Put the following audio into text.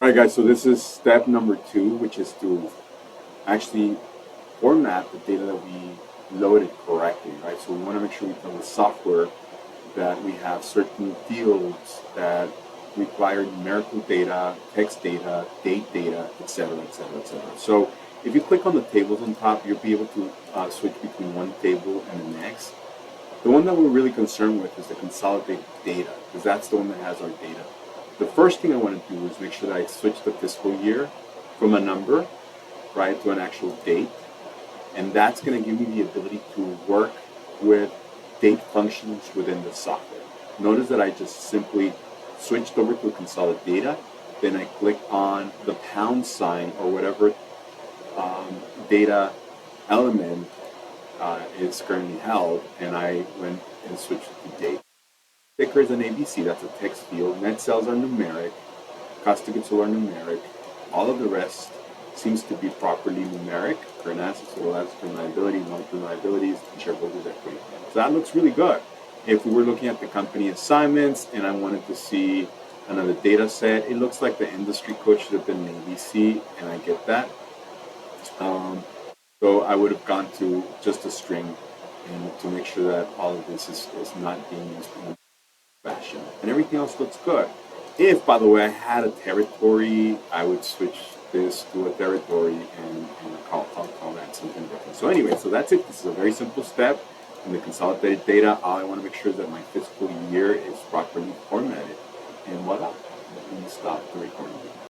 All right, guys, so this is step number 2, which is to actually format the data that we loaded correctly, right? So we want to make sure we tell the software that we have certain fields that require numerical data, text data, date data, etc., etc., etc. So if you click on the tables on top, you'll be able to switch between one table and the next. The one that we're really concerned with is the consolidated data, because that's the one that has our data. The first thing I want to do is make sure that I switch the fiscal year from a number, right, to an actual date. And that's going to give me the ability to work with date functions within the software. Notice that I just simply switched over to consolidated data. Then I click on the pound sign or whatever data element is currently held, and I went and switched to date. Ticker is an ABC, that's a text field. Net sales are numeric. Cost of goods sold are numeric. All of the rest seems to be properly numeric. Current assets, total assets, current liabilities, long-term liabilities, and shareholders' equity. So that looks really good. If we were looking at the company assignments and I wanted to see another data set, it looks like the industry code should have been an ABC, and I get that. So I would have gone to just a string and to make sure that all of this is not being used in fashion, and everything else looks good. If, by the way, I had a territory, I would switch this to a territory and call that something different. So anyway, so that's it. This is a very simple step in the consolidated data. All I want to make sure is that my fiscal year is properly formatted. And voila, let me stop the recording.